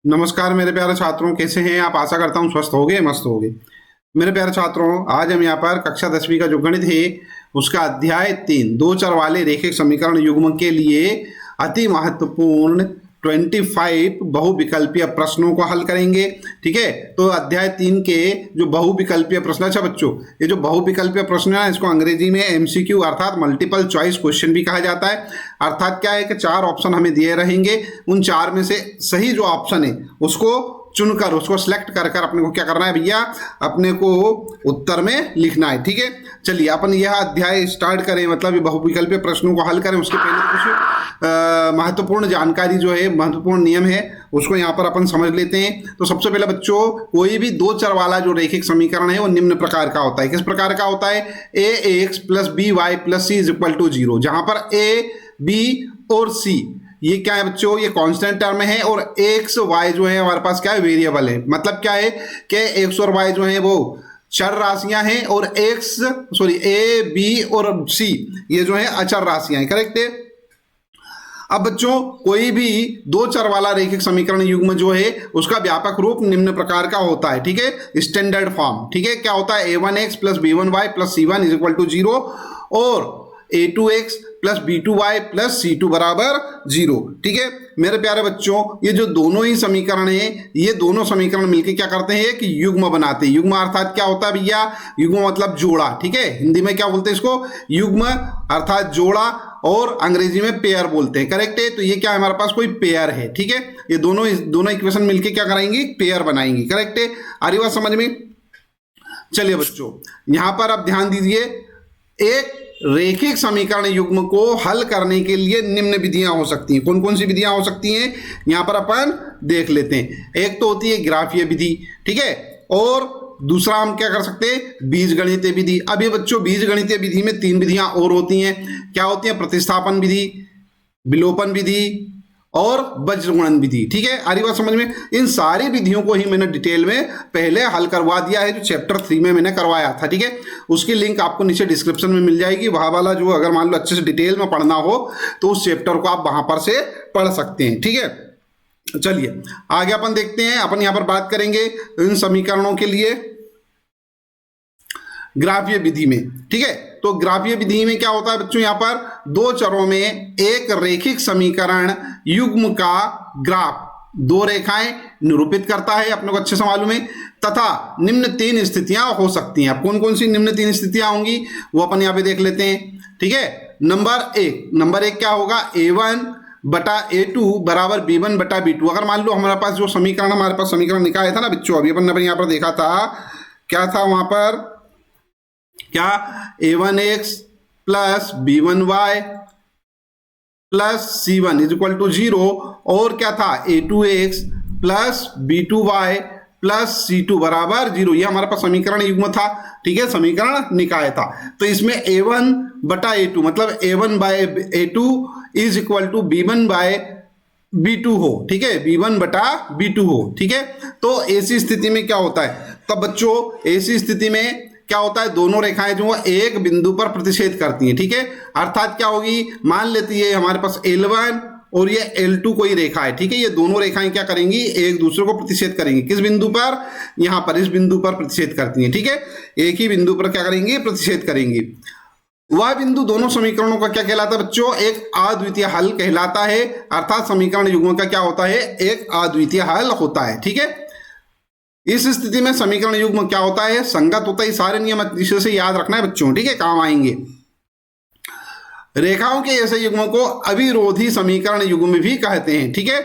नमस्कार मेरे प्यारे छात्रों, कैसे हैं आप। आशा करता हूँ स्वस्थ होगे, मस्त होगे। मेरे प्यारे छात्रों, आज हम यहाँ पर कक्षा 10वीं का जो गणित है उसका अध्याय 3 दो चर वाले रैखिक समीकरण युग्म के लिए अति महत्वपूर्ण 25 बहुविकल्पीय प्रश्नों को हल करेंगे। ठीक है, तो अध्याय 3 के जो बहुविकल्पीय प्रश्न, अच्छा बच्चों, ये जो बहुविकल्पीय प्रश्न है इसको अंग्रेजी में एमसीक्यू अर्थात मल्टीपल चॉइस क्वेश्चन भी कहा जाता है। अर्थात क्या है कि 4 ऑप्शन हमें दिए रहेंगे, उन 4 में से सही जो ऑप्शन है उसको चुनकर, उसको सिलेक्ट कर कर अपने को क्या करना है भैया, अपने को उत्तर में लिखना है। ठीक है, चलिए अपन यह अध्याय स्टार्ट करें, मतलब ये बहुविकल्पीय प्रश्नों को हल करें। उसके पहले कुछ महत्वपूर्ण जानकारी जो है, महत्वपूर्ण नियम है, उसको यहाँ पर अपन समझ लेते हैं। तो सबसे पहले बच्चों, कोई भी दो चर वाला जो रैखिक समीकरण है वो निम्न प्रकार का होता है। किस प्रकार का होता है? ax + by + c = 0, जहां पर a, b और c ये क्या है बच्चों, ये कांस्टेंट टर्म है और एक्स वाई जो है हमारे पास क्या है, वेरिएबल है। मतलब क्या है कि एक्स और वाई जो है वो चर राशियां हैं और ए बी और सी ये जो है अचर राशियां हैं। करेक्ट है। अब बच्चों, कोई भी दो चर वाला रैखिक समीकरण युग्म जो है उसका व्यापक रूप निम्न प्रकार का होता है। ठीक है, स्टैंडर्ड फॉर्म। ठीक है, क्या होता है? a1x + b1y + c1 = 0 और a2x + b2y + c2 = 0। ठीक है मेरे प्यारे बच्चों, ये जो दोनों ही समीकरण हैं, ये दोनों समीकरण मिलकर क्या करते हैं, एक युग्म बनाते हैं। युग्म अर्थात क्या होता है भैया? युग्म मतलब जोड़ा। ठीक है, हिंदी में क्या बोलते हैं इसको? युग्म अर्थात जोड़ा, और अंग्रेजी में पेयर बोलते हैं। करेक्ट है, तो ये क्या है, हमारे पास कोई पेयर है। ठीक है, ये दोनों इक्वेशन मिलकर क्या कराएंगे, पेयर बनाएंगे। करेक्ट है, आ रही बात समझ में? चलिए बच्चों, यहां पर आप ध्यान दीजिए, एक रैखिक समीकरण युग्म को हल करने के लिए निम्न विधियां हो सकती हैं। कौन कौन सी विधियां हो सकती हैं यहां पर अपन देख लेते हैं। एक तो होती है ग्राफीय विधि, ठीक है, और दूसरा हम क्या कर सकते हैं, बीजगणितीय विधि। अब ये बच्चों, बीजगणितीय विधि में 3 विधियां और होती हैं। क्या होती है? प्रतिस्थापन विधि, विलोपन विधि और वज्रगुणन विधि। ठीक है, आ रही बात समझ में? इन सारी विधियों को ही मैंने डिटेल में पहले हल करवा दिया है, जो चैप्टर 3 में मैंने करवाया था। ठीक है, उसकी लिंक आपको नीचे डिस्क्रिप्शन में मिल जाएगी। वहां वाला जो, अगर मान लो अच्छे से डिटेल में पढ़ना हो तो उस चैप्टर को आप वहां पर से पढ़ सकते हैं। ठीक है, चलिए आगे अपन देखते हैं। अपन यहां पर बात करेंगे इन समीकरणों के लिए ग्राफीय विधि में। ठीक है, तो ग्राफीय विधि में क्या होता है बच्चों, यहां पर दो चरों में एक रैखिक समीकरण युग्म का ग्राफ दो रेखाएं निरूपित करता है, अपने को अच्छे से मालूम है, तथा निम्न 3 स्थितियां हो सकती हैं। अब कौन कौन सी निम्न 3 स्थितियां होंगी वो अपन यहां पे देख लेते हैं। ठीक है, नंबर एक क्या होगा, a1 बटा a2 = b1 बटा b2। अगर मान लो हमारे पास जो समीकरण, हमारे पास समीकरण निकाया था ना बच्चों, अभी अपन यहां पर देखा था, क्या था वहां पर, क्या a1x + b1y + c1 = 0, और क्या था, a2x + b2y + c2 = 0। ये हमारे पास समीकरण युग्म था। ठीक है, समीकरण निकाय था। तो इसमें a1 बटा a2 मतलब a1/a2 = b1/b2 हो। ठीक है, b1 बटा b2 हो। ठीक है, तो ऐसी स्थिति में क्या होता है, तब बच्चों ऐसी स्थिति में क्या होता है, दोनों रेखाएं जो एक बिंदु पर प्रतिच्छेद करती हैं। ठीक है, अर्थात क्या होगी, मान लेती है हमारे पास L1 और ये L2 कोई रेखा है। ठीक है, ये दोनों रेखाएं क्या करेंगी, एक दूसरे को प्रतिच्छेद करेंगी। किस बिंदु पर? यहां पर, इस बिंदु पर प्रतिच्छेद करती हैं। ठीक है, एक ही बिंदु पर क्या करेंगी, प्रतिच्छेद करेंगी। वह बिंदु दोनों समीकरणों का क्या कहलाता है बच्चों, एक अद्वितीय हल कहलाता है। अर्थात समीकरण युग्म का क्या होता है, एक अद्वितीय हल होता है। ठीक है, इस स्थिति में समीकरण युग्म क्या होता है, संगत होता है। सारे नियम अच्छे से याद रखना है बच्चों, ठीक है, काम आएंगे। रेखाओं के ऐसे युग्मों को अविरोधी समीकरण युग्म भी कहते हैं। ठीक है,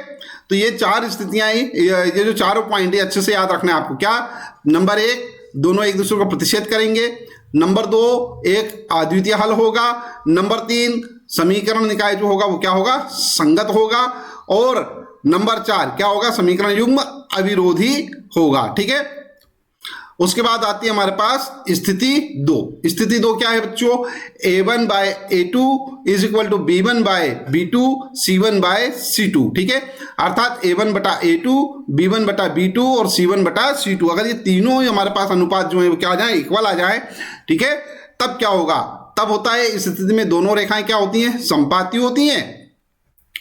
तो ये 4 स्थितियां, ये जो चारों पॉइंट है अच्छे से याद रखना है आपको। क्या? नंबर 1, दोनों एक दूसरे को प्रतिच्छेद करेंगे। नंबर 2, एक अद्वितीय हल होगा। नंबर 3, समीकरण निकाय जो होगा वो क्या होगा, संगत होगा। और नंबर 4 क्या होगा, समीकरण युग्म अविरोधी होगा। ठीक है, उसके बाद आती है हमारे पास स्थिति 2। स्थिति 2 क्या है बच्चों, a1/a2 = b1/b2 c1/c2। ठीक है, अर्थात a1 बटा a2 b1 बटा b2 और c1 बटा c2, अगर ये तीनों ही हमारे पास अनुपात जो है वो क्या आ जाए, इक्वल आ जाए। ठीक है, तब क्या होगा, तब होता है इस स्थिति में दोनों रेखाएं क्या होती हैं, समपाती होती हैं।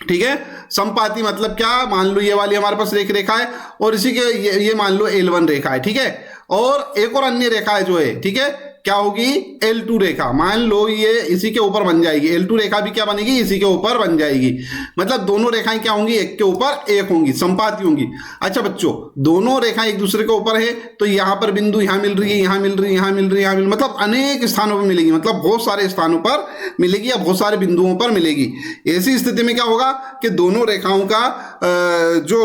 ठीक है। संपाती मतलब क्या, मान लो ये वाली हमारे पास रेखा है और इसी के ये मान लो L1 रेखा है, ठीक है। और एक और अन्य रेखा है जो है, ठीक है, क्या होगी, L2 रेखा। मान लो ये इसी के ऊपर बन जाएगी, L2 रेखा भी क्या बनेगी, इसी के ऊपर बन जाएगी। मतलब दोनों रेखाएं क्या होंगी, एक के ऊपर एक होंगी, संपाती होंगी। अच्छा बच्चों, दोनों रेखाएं एक दूसरे के ऊपर है तो यहाँ पर बिंदु यहाँ मिल रही है, यहाँ मिल रही है, यहाँ मिल रही है, यहाँ मिल, मतलब अनेक स्थानों पर मिलेगी, मतलब बहुत सारे स्थानों पर मिलेगी या बहुत सारे बिंदुओं पर मिलेगी। ऐसी स्थिति में क्या होगा कि दोनों रेखाओं का जो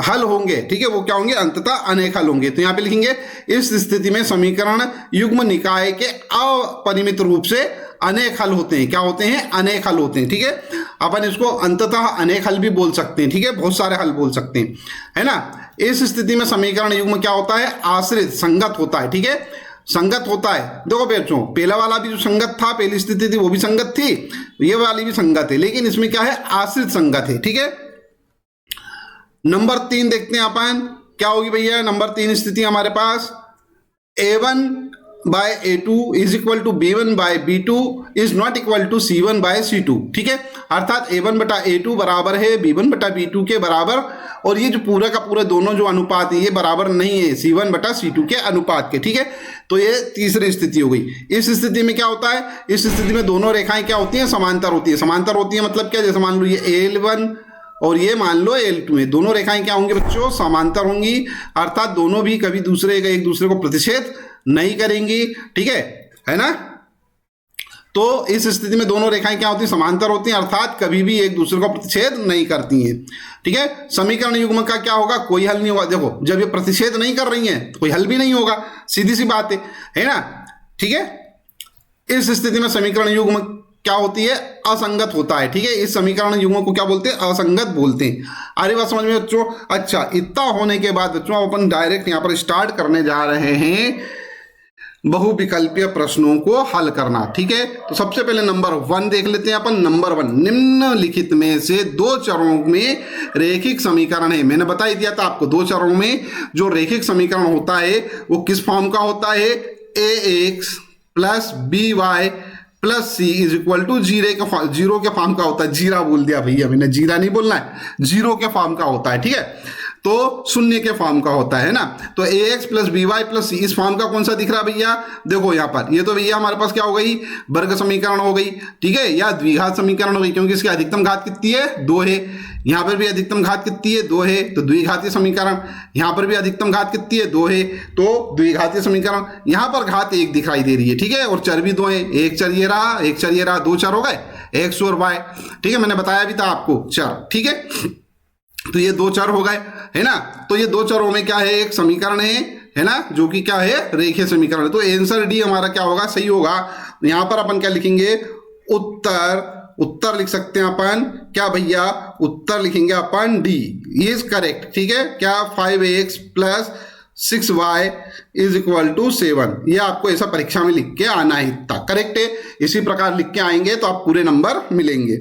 हल होंगे, ठीक है, वो क्या होंगे, अंततः अनेक हल होंगे। तो यहाँ पे लिखेंगे इस स्थिति में समीकरण युग्म निकाय के अपरिमित रूप से अनेक हल होते हैं। क्या होते हैं, अनेक हल होते हैं, ठीक है। अपन इसको अंततः अनेक हल भी बोल सकते हैं, ठीक है, बहुत सारे हल बोल सकते हैं, है ना। इस स्थिति में समीकरण युग्म क्या होता है, आश्रित संगत होता है, ठीक है, संगत होता है। देखो बच्चों, पहला वाला भी जो संगत था, पहली स्थिति थी वो भी संगत थी, ये वाली भी संगत है, लेकिन इसमें क्या है, आश्रित संगत है, ठीक है। नंबर 3 देखते हैं अपन, क्या होगी भैया। नंबर 3 स्थिति हमारे पास A1 by A2 is equal to B1 by B2 is not equal to C1 by C2, ठीक है। अर्थात A1 बटा A2 बराबर है B1 बटा B2 के बराबर, और ये जो पूरा का पूरा दोनों जो अनुपात है ये बराबर नहीं है C1 बटा C2 के अनुपात के, ठीक है। तो ये तीसरी स्थिति हो गई। इस स्थिति में क्या होता है, इस स्थिति में दोनों रेखाएं क्या होती हैं, समांतर होती है। समांतर होती है मतलब क्या, जैसे मान लो ये L1 और ये मान लो L2 में, दोनों रेखाएं क्या होंगी बच्चों, समांतर होंगी। अर्थात दोनों भी कभी दूसरे का एक दूसरे को प्रतिच्छेद नहीं करेंगी, ठीक है ना। तो इस स्थिति में दोनों रेखाएं क्या होती हैं, समांतर होती हैं, अर्थात कभी भी एक दूसरे को प्रतिच्छेद नहीं करती हैं, ठीक है। समीकरण युग्म का क्या होगा, कोई हल नहीं होगा। देखो, जब ये प्रतिच्छेद नहीं कर रही हैं तो कोई हल भी नहीं होगा, सीधी सी बात है ना, ठीक है। इस स्थिति में समीकरण युग्म क्या होती है, असंगत होता है, ठीक है। इस समीकरण युग्म को क्या बोलते हैं, असंगत बोलते हैं। अरे बात समझ में बच्चों। अच्छा, इतना होने के बाद बच्चों अपन डायरेक्ट यहाँ पर स्टार्ट करने जा रहे हैं बहुविकल्पीय प्रश्नों को हल करना, ठीक है। तो सबसे पहले नंबर 1 देख लेते हैं अपन। नंबर 1, निम्नलिखित में से दो चरों में रेखिक समीकरण है। मैंने बता ही दिया था आपको, दो चरों में जो रेखिक समीकरण होता है वो किस फॉर्म का होता है, ax plus by plus C is equal to zero के फॉर्म का होता है। जीरा बोल दिया भैया मैंने, जीरा नहीं बोलना है, जीरो के फॉर्म का होता है, ठीक है। तो शून्य के फॉर्म का होता है ना। तो ax प्लस by प्लस सी, इस फॉर्म का कौन सा दिख रहा है भैया, देखो यहाँ पर, ये तो भैया हमारे पास क्या हो गई, वर्ग समीकरण हो गई, ठीक है, या द्विघात समीकरण हो गई, क्योंकि इसकी अधिकतम घात कितनी है, 2 है। यहाँ पर भी अधिकतम घात कितनी है, 2 है, तो द्विघातीय समीकरण। यहाँ पर भी अधिकतम घात कितनी है, 2 है, तो द्विघातीय समीकरण। यहाँ पर घात 1 दिखाई दे रही है, ठीक है, और चर भी 2 है, एक चर ये रहा, एक चर ये रहा, 2 चर हो गए, x और y, ठीक है। मैंने बताया भी था आपको चर, ठीक है। तो ये 2 चर हो गए, है ना। तो ये 2 चरों में क्या है, एक समीकरण है ना, जो कि क्या है, रेखीय समीकरण। तो आंसर डी हमारा क्या होगा, सही होगा। यहां पर अपन क्या लिखेंगे, उत्तर लिख सकते हैं अपन, क्या भैया, उत्तर लिखेंगे अपन डी इज करेक्ट, ठीक है। क्या 5x plus 6y is equal to 7, ये आपको ऐसा परीक्षा में लिख के आना है, इतना करेक्ट है। इसी प्रकार लिख के आएंगे तो आप पूरे नंबर मिलेंगे।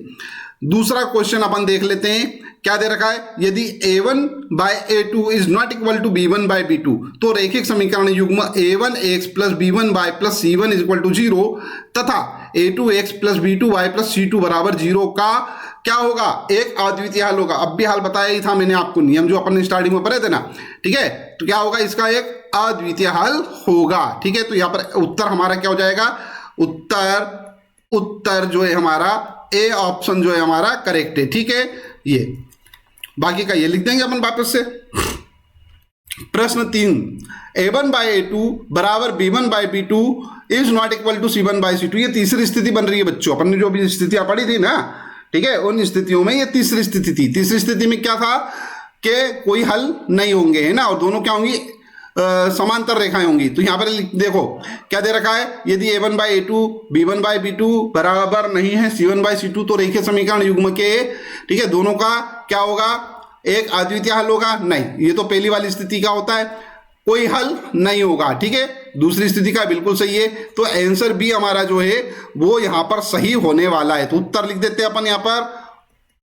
दूसरा क्वेश्चन अपन देख लेते हैं, क्या दे रखा है, यदि a1 by a2 is not equal to b1 by b2, तो रेखिक समीकरण युग्म a1x plus b1 y plus c1 is equal to 0 तथा a2x plus b2y plus c2 बराबर 0 का क्या होगा, एक अद्वितीय हल होगा। अब भी हल बताया ही था मैंने आपको, नियम जो अपन स्टार्टिंग में पढ़े थे ना, ठीक है। तो क्या होगा, इसका एक अद्वितीय हल होगा, ठीक है। तो यहाँ पर उत्तर हमारा क्या हो जाएगा, उत्तर जो है हमारा ए ऑप्शन जो है हमारा करेक्ट है, ठीक है। ये बाकी का ये लिख देंगे अपन वापस से। प्रश्न 3, a1 बाय a2 बराबर b1 by b2 is not equal to c1 by c2। ये तीसरी स्थिति बन रही है बच्चों, अपन ने जो भी स्थितियां पढ़ी थी ना, ठीक है, उन स्थितियों में ये तीसरी स्थिति थी। तीसरी स्थिति में क्या था कि कोई हल नहीं होंगे, है ना, और दोनों क्या होंगी, समांतर रेखाएं होंगी। तो यहां पर देखो क्या दे रखा है, यदि a1 by a2 b1 by b2 बराबर नहीं है c1 बाय c2, तो रेखीय समीकरण युग्म के, ठीक है, दोनों का क्या होगा, एक अद्वितीय हल होगा। नहीं, ये तो पहली वाली स्थिति का होता है, कोई हल नहीं होगा, ठीक है। दूसरी स्थिति का बिल्कुल सही है। तो आंसर बी हमारा जो है वो यहां पर सही होने वाला है। तो उत्तर लिख देते हैं अपन यहां पर,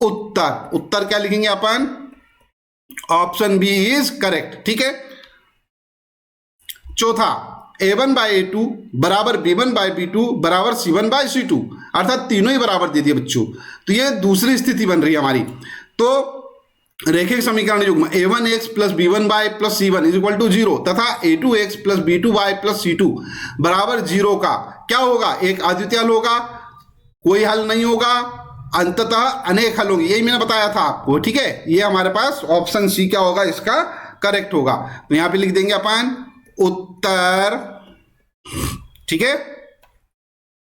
उत्तर क्या लिखेंगे अपन, ऑप्शन बी इज करेक्ट, ठीक है। चौथा, A1 बाय A2 बराबर B1 बाय B2 बराबर C1 बाय C2, अर्थात तीनों ही बराबर दे दिए बच्चों। तो ये दूसरी स्थिति बन रही है हमारी। तो रेखिक समीकरण युग्म A1x plus B1 by plus C1 is equal to 0 तथा A2x plus B2 by plus C2 बराबर 0 का क्या होगा, एक अद्वितीय हल होगा, कोई हल नहीं होगा, अंततः अनेक हल होंगे। यही मैंने बताया था आपको, ठीक है। ये हमारे पास ऑप्शन सी क्या होगा, इसका करेक्ट होगा। तो यहां पे लिख देंगे अपन उत्तर, ठीक है,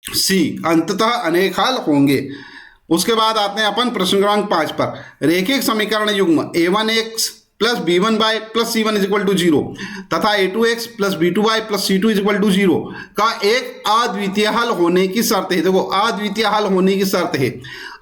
सी, अंततः अनेक हल होंगे। उसके बाद आते हैं अपन प्रश्न क्रमांक 5 पर। रेखिक समीकरण युग्म A1x plus B1 by plus C1 is equal to 0 तथा A2x plus B2 by plus C2 is equal to 0 का एक अद्वितीय हल होने की शर्त है। देखो, अद्वितीय हल होने की शर्त है।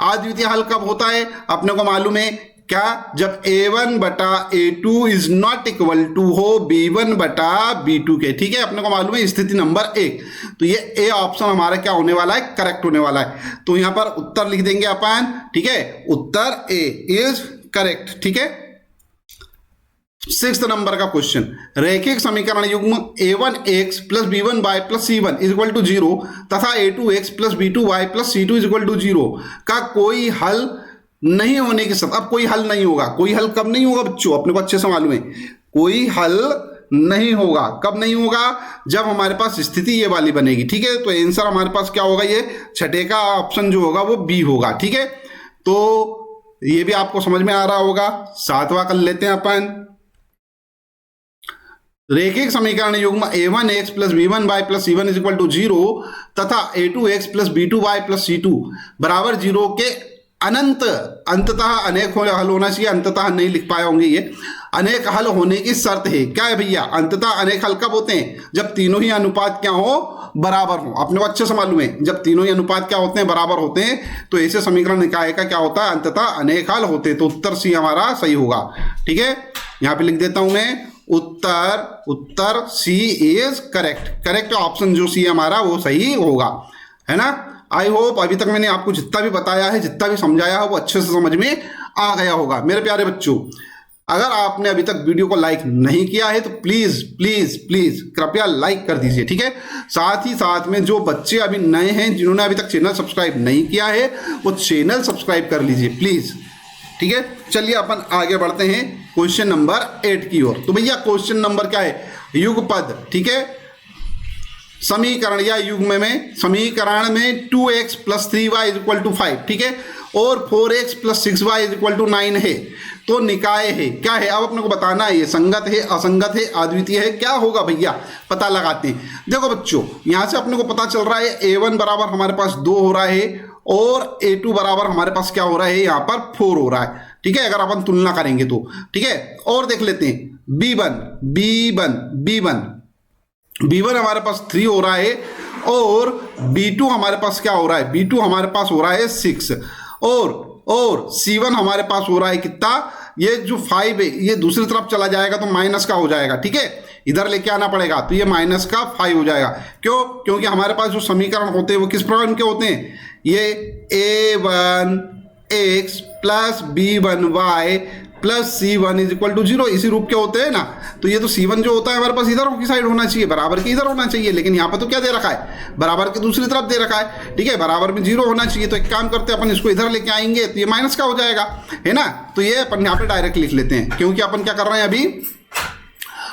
अद्वितीय हल कब होता है, अपने को मालूम है क्या, जब A1 बटा A2 is not equal to हो B1 बटा B2 के, ठीक है, अपने को मालूम है स्थिति नंबर 1। तो ये ए ऑप्शन हमारा क्या होने वाला है, करेक्ट होने वाला है। तो यहां पर उत्तर लिख देंगे अपन, ठीक है, उत्तर ए इज करेक्ट, ठीक है। 6 नंबर का क्वेश्चन, रेखिक समीकरण युग्म A1x plus B1 by plus C1 is equal to 0 तथा A2x plus B2 by plus C2 is equal to 0 का कोई हल नहीं होने के साथ। अब कोई हल नहीं होगा, कोई हल कब नहीं होगा बच्चों, अपने को अच्छे से मालूम है, कोई हल नहीं होगा। कब नहीं होगा, जब हमारे पास स्थिति ये वाली बनेगी, ठीक है। तो आंसर हमारे पास क्या होगा, ये छठे का ऑप्शन जो होगा वो बी होगा, ठीक है। तो ये भी आपको समझ में आ रहा होगा। 7वां कर लेते हैं अपन। रेखिक समीकरण युग्म A1x plus B1 by plus C1 is equal to 0 तथा A2x plus B2 by plus C2 बराबर 0 के अनंत, अंततः अनेक हल होना चाहिए, अंततः नहीं लिख पाए होंगे ये, अनेक हल होने की शर्त है। क्या है भैया, अंततः अनेक हल कब होते हैं, जब तीनों ही अनुपात क्या हो, बराबर हो। अपने को अच्छे से मालूम है, जब तीनों ही अनुपात क्या होते हैं, बराबर होते हैं, तो ऐसे समीकरण निकाय का क्या होता है, अंततः अनेक हल होते हैं। तो उत्तर सी हमारा सही होगा, ठीक है। यहां पे लिख देता हूं मैं उत्तर सी इज करेक्ट। करेक्ट ऑप्शन जो सी हमारा वो सही होगा, है ना। आई होप अभी तक मैंने आपको जितना भी बताया है, जितना भी समझाया है, वो अच्छे से समझ में आ गया होगा। मेरे प्यारे बच्चों, अगर आपने अभी तक वीडियो को लाइक नहीं किया है तो प्लीज प्लीज प्लीज कृपया लाइक कर दीजिए, ठीक है। साथ ही साथ में जो बच्चे अभी नए हैं, जिन्होंने अभी तक चैनल सब्सक्राइब नहीं किया है, वो चैनल सब्सक्राइब कर लीजिए प्लीज, ठीक है। चलिए अपन आगे बढ़ते हैं क्वेश्चन नंबर 8 की ओर। तो भैया क्वेश्चन नंबर क्या है, युगपद, ठीक है। समीकरण या युग्म में, समीकरण में 2x plus 3y is equal to 5, ठीक है, और 4x plus 6y is equal to 9 है। तो निकाय है, क्या है, अब अपने को बताना है, ये संगत है, असंगत है, अद्वितीय है, क्या होगा भैया, पता लगाते हैं। देखो बच्चों, यहां से अपने को पता चल रहा है A1 बराबर हमारे पास 2 हो रहा है और A2 बराबर हमारे पास क्या हो रहा है, यहाँ पर 4 हो रहा है, ठीक है, अगर अपन तुलना करेंगे तो, ठीक है। और देख लेते हैं B1 हमारे पास 3 हो रहा है और B2 हमारे पास क्या हो रहा है, B2 हमारे पास हो रहा है 6 और C1 हमारे पास हो रहा है कितना, ये जो 5 है ये दूसरी तरफ चला जाएगा तो माइनस का हो जाएगा, ठीक है, इधर लेके आना पड़ेगा, तो ये माइनस का 5 हो जाएगा। क्यों, क्योंकि हमारे पास जो समीकरण होते हैं वो किस प्रकार के होते हैं, ये A1x plus B1y plus C1 is equal to 0 इसी रूप के होते हैं ना। तो ये तो C1 जो होता है हमारे पास इधर की साइड होना चाहिए, बराबर के इधर होना चाहिए, लेकिन यहाँ पर तो क्या दे रखा है, बराबर के दूसरी तरफ दे रखा है, ठीक है, बराबर में 0 होना चाहिए। तो एक काम करते हैं, अपन इसको इधर लेके आएंगे तो ये माइनस का हो जाएगा, है ना। तो ये अपन यहाँ पे डायरेक्ट लिख लेते हैं, क्योंकि अपन क्या कर रहे हैं अभी,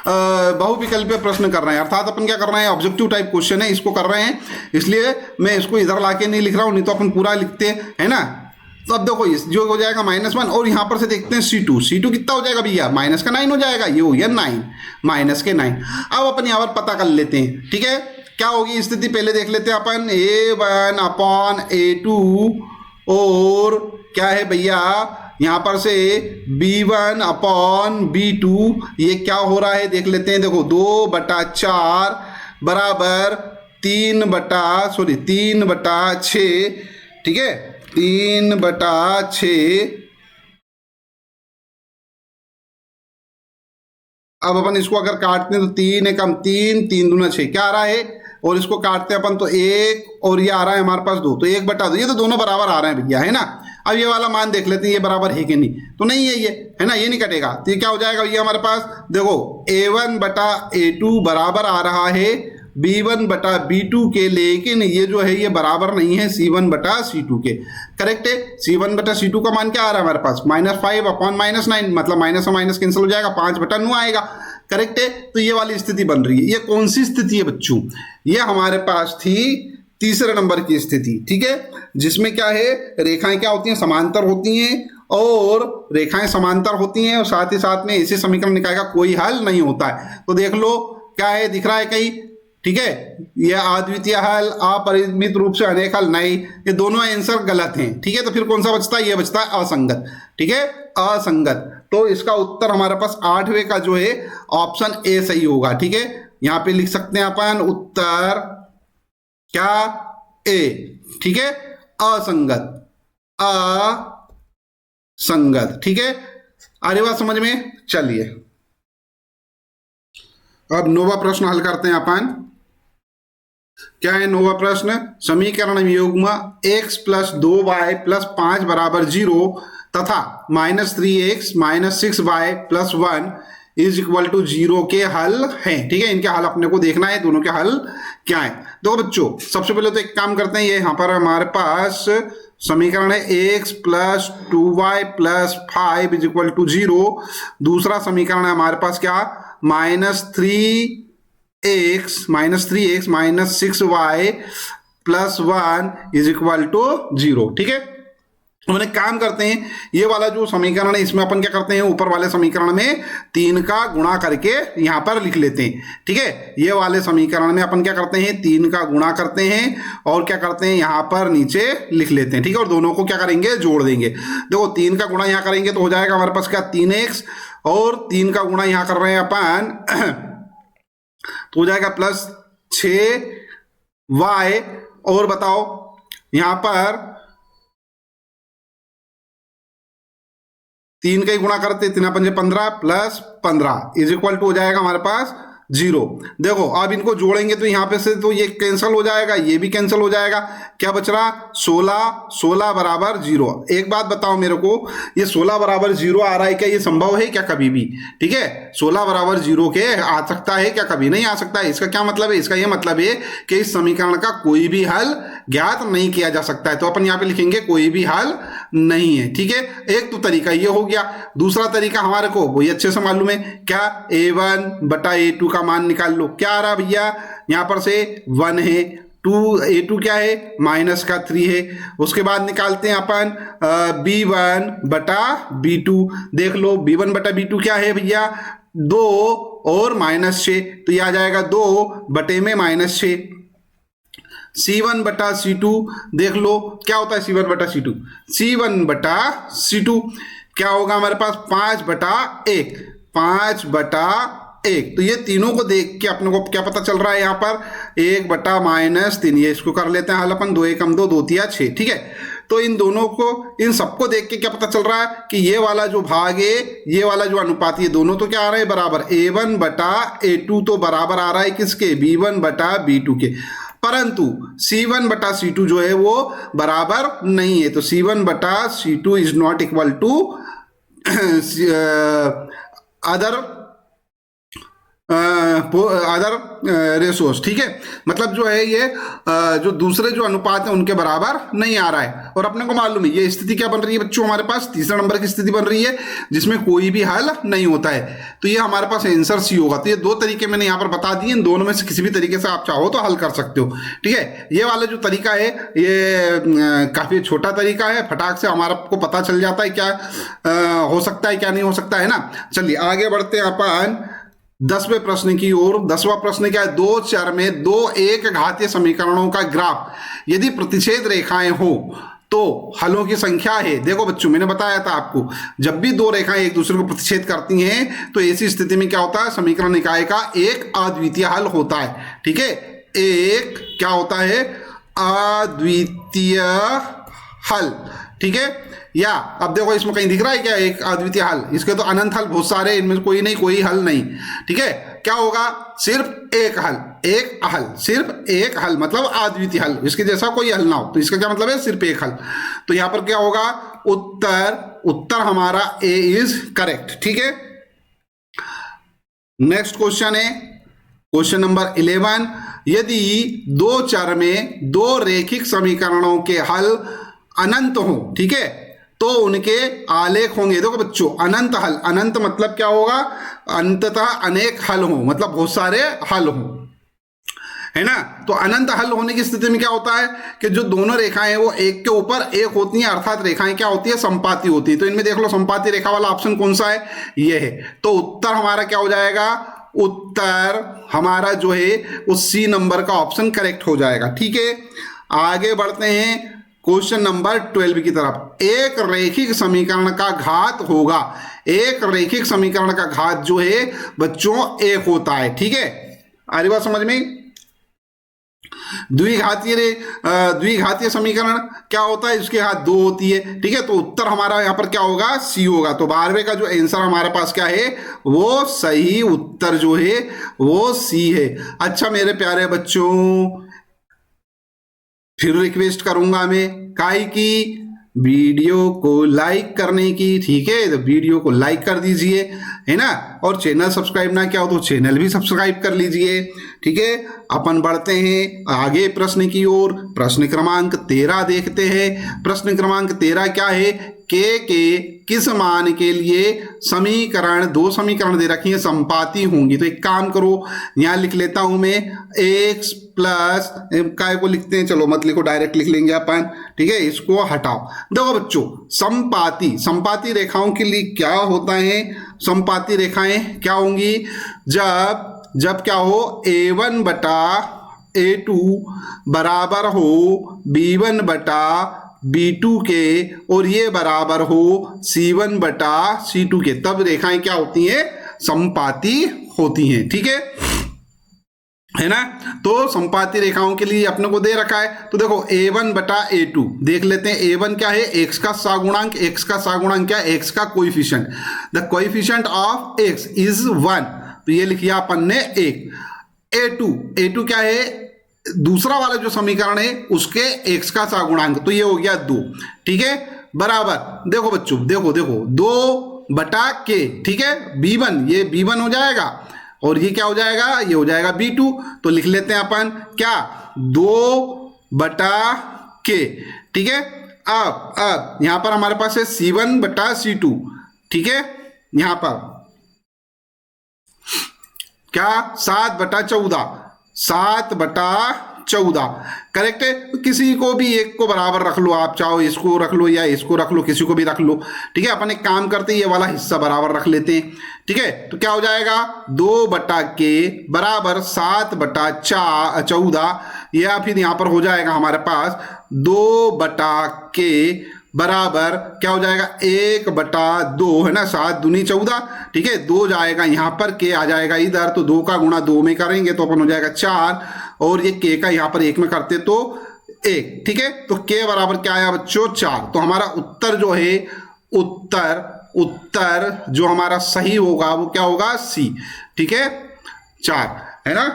बहुविकल्पीय प्रश्न कर रहे हैं, अर्थात अपन क्या कर रहे हैं, ऑब्जेक्टिव टाइप क्वेश्चन है, इसको कर रहे हैं, इसलिए मैं इसको इधर लाके नहीं लिख रहा हूँ, नहीं तो अपन पूरा लिखते हैं ना। तो अब देखो इस जो हो जाएगा -1 और यहाँ पर से देखते हैं C2 कितना हो जाएगा भैया, माइनस का 9 हो जाएगा, ये हो गया 9 माइनस के 9। अब अपन यहाँ पर पता कर लेते हैं, ठीक है, क्या होगी स्थिति, पहले देख लेते हैं अपन A1 अपॉन A2 और क्या है भैया, यहाँ पर से B1 अपॉन B2, ये क्या हो रहा है देख लेते हैं। देखो 2/4 बराबर 3/6, ठीक है, 3/6। अब अपन इसको अगर काटते हैं तो 3 एकम 3, 3 दूना 6, क्या आ रहा है, और इसको काटते हैं अपन तो 1 और ये आ रहा है हमारे पास 2, तो 1/2, ये तो दोनों बराबर आ रहे हैं भैया, है ना। अब ये वाला मान देख लेते हैं, ये बराबर है कि नहीं, तो नहीं है ये, है ना, ये नहीं कटेगा। तो ये क्या हो जाएगा ये हमारे पास, देखो A1/A2 बराबर आ रहा है B1 बटा B2 के, लेकिन ये जो है ये बराबर नहीं है C1 बटा C2 के। करेक्ट है। C1 बटा C2 का मान क्या आ रहा है हमारे पास, -5 अपॉन -9, मतलब माइनस से माइनस कैंसिल हो जाएगा, 5 बटा 9 आएगा। करेक्ट है। तो ये वाली स्थिति बन रही है। ये कौन सी स्थिति है बच्चों, ये हमारे पास थी तीसरे नंबर की स्थिति। ठीक है, जिसमें क्या है, रेखाएं क्या होती हैं, समांतर होती हैं, और रेखाएं समांतर होती हैं और साथ ही साथ में ऐसे समीकरण निकाय का कोई हल नहीं होता है। तो देख लो क्या है, दिख रहा है कहीं। ठीक है, यह अद्वितीय हल, अपरिमित रूप से अनेक हल नहीं, ये दोनों आंसर गलत हैं। ठीक है, तो फिर कौन सा बचता है, ये बचता है असंगत। ठीक है, असंगत। तो इसका उत्तर हमारे पास 8वें का जो है ऑप्शन ए सही होगा। ठीक है, यहां पे लिख सकते हैं अपन उत्तर क्या, ए। ठीक है, असंगत, असंगत। ठीक है, आ रही बात समझ में। चलिए अब नौवा प्रश्न हल करते हैं अपन। क्या है नौवा प्रश्न, समीकरण युग्म x + 2y + 5 बराबर 0 तथा -3x - 6y + 1 = 0 के हल हैं। ठीक है, इनके हल अपने को देखना है, दोनों के हल क्या है। तो बच्चों सबसे पहले तो एक काम करते हैं, ये यहाँ पर हमारे पास समीकरण है x + 2y + 5 = 0। दूसरा समीकरण है हमारे पास क्या, -3x - 6y + 1 = 0। ठीक है, हम एक काम करते हैं, ये वाला जो समीकरण है इसमें अपन क्या करते हैं, ऊपर वाले समीकरण में 3 का गुणा करके यहां पर लिख लेते हैं। ठीक है, ये वाले समीकरण में अपन क्या करते हैं, 3 का गुणा करते हैं और क्या करते हैं, यहां पर नीचे लिख लेते हैं। ठीक है, और दोनों को क्या करेंगे, जोड़ देंगे। देखो 3 का गुणा यहां करेंगे तो हो जाएगा हमारे पास क्या, 3x, और 3 का गुणा यहां कर रहे हैं अपन तो हो जाएगा +6y, और बताओ यहां पर 3 का ही गुणा करते, 3 पंजे 15 + 15 = हो जाएगा हमारे पास 0। देखो अब इनको जोड़ेंगे तो यहां पे से तो ये कैंसिल हो जाएगा, ये भी कैंसिल हो जाएगा। क्या बच रहा, 16 बराबर 0। एक बात बताओ मेरे को, ये 16 बराबर 0 आ रहा है, क्या ये संभव है क्या कभी भी? ठीक है, 16 बराबर 0 के आ सकता है क्या, कभी नहीं आ सकता है। इसका क्या मतलब है, इसका ये मतलब है कि इस समीकरण का कोई भी हल ज्ञात नहीं किया जा सकता है। तो अपन यहां पे लिखेंगे कोई भी हल नहीं है। ठीक है, एक तो तरीका ये हो गया। दूसरा तरीका हमारे को वही अच्छे से मालूम है, क्या, a1 बटा a2 का मान निकाल लो। क्या आ रहा भैया, यहां पर से 1 है, a2 क्या है, -3 है। उसके बाद निकालते हैं अपन b1 बटा b2। देख लो b1 बटा b2 क्या है भैया, 2 और -6, तो ये आ जाएगा 2 बटे में -6। C1 बटा C2 देख लो क्या होता है, C1 बटा C2, C1 बटा C2 क्या होगा हमारे पास, 5 बटा 1, 5 बटा 1। तो ये तीनों को देख के अपने को क्या पता चल रहा है, यहाँ पर 1 बटा -3, ये इसको कर लेते हैं हल अपन, 2 एकम 2, 2 तिया 6। ठीक है, तो इन दोनों को, इन सबको देख के क्या पता चल रहा है कि ये वाला जो भाग है, ये वाला जो अनुपात, ये दोनों तो क्या आ रहे हैं बराबर, a1 बटा a2 तो बराबर आ रहा है किसके, b1 बटा b2 के। परंतु C1 बटा C2 जो है वो बराबर नहीं है। तो C1 बटा C2 is not equal to other ratios. ठीक है, मतलब जो है ये जो दूसरे जो अनुपात है उनके बराबर नहीं आ रहा है। और अपने को मालूम है ये स्थिति क्या बन रही है बच्चों, हमारे पास तीसरा नंबर की स्थिति बन रही है जिसमें कोई भी हल नहीं होता है। तो ये हमारे पास आंसर सी होगा। तो ये 2 तरीके मैंने यहाँ पर बता दिए, इन दोनों में से किसी भी तरीके से आप चाहो तो हल कर सकते हो। ठीक है, ये वाला जो तरीका है ये काफी छोटा तरीका है, फटाक से हमारा को पता चल जाता है क्या हो सकता है क्या नहीं हो सकता है ना। चलिए आगे बढ़ते हैं अपन 10वें प्रश्न की ओर। 10वां प्रश्न क्या है, 2 चर में 2 एक घातीय समीकरणों का ग्राफ यदि प्रतिच्छेद रेखाएं हो तो हलों की संख्या है। देखो बच्चों मैंने बताया था आपको, जब भी 2 रेखाएं एक दूसरे को प्रतिच्छेद करती हैं तो ऐसी स्थिति में क्या होता है, समीकरण निकाय का एक अद्वितीय हल होता है। ठीक है, एक क्या होता है, अद्वितीय हल। ठीक है, या अब देखो इसमें कहीं दिख रहा है क्या एक अद्वितीय हल, इसके तो अनंत हल बहुत सारे, इनमें कोई नहीं कोई हल नहीं। ठीक है, क्या होगा, सिर्फ एक हल, एक हल, सिर्फ एक हल, मतलब अद्वितीय हल, इसके जैसा कोई हल ना हो। तो इसका क्या मतलब है, सिर्फ एक हल। तो यहां पर क्या होगा, उत्तर हमारा ए इज करेक्ट। ठीक है, नेक्स्ट क्वेश्चन है क्वेश्चन नंबर 11। यदि दो चर में दो रेखिक समीकरणों के हल अनंत हो, ठीक है, तो उनके आलेख होंगे। देखो बच्चों, अनंत हल, अनंत मतलब क्या होगा, अंततः अनेक हल हो, मतलब बहुत सारे हल हो, है ना। तो अनंत हल होने की स्थिति में क्या होता है कि जो दोनों रेखाएं हैं वो एक के ऊपर एक होती हैं, अर्थात रेखाएं क्या होती है, संपाती होती है। तो इनमें देख लो संपाती रेखा वाला ऑप्शन कौन सा है, ये है। तो उत्तर हमारा क्या हो जाएगा, उत्तर हमारा जो है उस सी नंबर का ऑप्शन करेक्ट हो जाएगा। ठीक है, आगे बढ़ते हैं क्वेश्चन नंबर 12 की तरफ। एक रैखिक समीकरण का घात होगा, एक रैखिक समीकरण का घात जो है बच्चों एक होता है। ठीक है, आ रही बात समझ में। द्विघातीय समीकरण क्या होता है, इसके घात 2 होती है। ठीक है, तो उत्तर हमारा यहां पर क्या होगा, सी होगा। तो 12वें का जो आंसर हमारे पास क्या है, वो सही उत्तर जो है वो सी है। अच्छा मेरे प्यारे बच्चों, फिर रिक्वेस्ट करूंगा मैं काई की वीडियो को लाइक करने की। ठीक है, तो वीडियो को लाइक कर दीजिए, है ना, और चैनल सब्सक्राइब ना किया हो तो चैनल भी सब्सक्राइब कर लीजिए। ठीक है, अपन बढ़ते हैं आगे प्रश्न की ओर। प्रश्न क्रमांक 13 देखते हैं। प्रश्न क्रमांक 13 क्या है, के किस मान के लिए समीकरण, दो समीकरण दे रखी है, संपाती होंगी। तो एक काम करो, यहां लिख लेता हूं मैं x प्लस काय को लिखते हैं, चलो मत लिखो, डायरेक्ट लिख लेंगे अपन। ठीक है, इसको हटाओ। देखो बच्चों, संपाती रेखाओं के लिए क्या होता है, संपाती रेखाएं क्या होंगी, जब क्या हो, a1 बटा a2 बराबर हो b1 बटा b2 के, और ये बराबर हो c1 बटा c2 के, तब रेखाएं क्या होती हैं, संपाती होती हैं। ठीक है ना। तो संपाती रेखाओं के लिए अपने को दे रखा है, तो देखो a1 बटा a2 देख लेते हैं। a1 क्या है, x का सगुणांक, x का सगुणांक क्या है, x का coefficient, the coefficient of x is 1, तो ये लिखिया अपन ने 1। a2 क्या है, दूसरा वाला जो समीकरण है उसके x का सगुणांक, तो ये हो गया 2। ठीक है, बराबर, देखो बच्चों, देखो 2 बटा k, ठीक है, b1, ये b1 हो जाएगा, और ये क्या हो जाएगा, ये हो जाएगा b2। तो लिख लेते हैं अपन क्या, 2 बटा k। ठीक है, अब यहां पर हमारे पास है c1 बटा c2। ठीक है, यहां पर क्या, 7 बटा 14 करेक्ट है। किसी को भी एक को बराबर रख लो, आप चाहो इसको रख लो या इसको रख लो, किसी को भी रख लो। ठीक है, अपन एक काम करते हैं, ये वाला हिस्सा बराबर रख लेते हैं। ठीक है, तो क्या हो जाएगा, 2 बटा के बराबर 7 बटा 14, या फिर यहां पर हो जाएगा हमारे पास 2 बटा के बराबर क्या हो जाएगा, 1 बटा 2, है ना, 7 दूनी 14। ठीक है, 2 जाएगा यहां पर, के आ जाएगा इधर, तो 2 का गुणा 2 में करेंगे तो अपन हो जाएगा 4, और ये के का यहां पर 1 में करते तो 1। ठीक है, तो के बराबर क्या आया बच्चों, 4। तो हमारा उत्तर जो है, उत्तर जो हमारा सही होगा वो क्या होगा, सी। ठीक है, 4, है ना।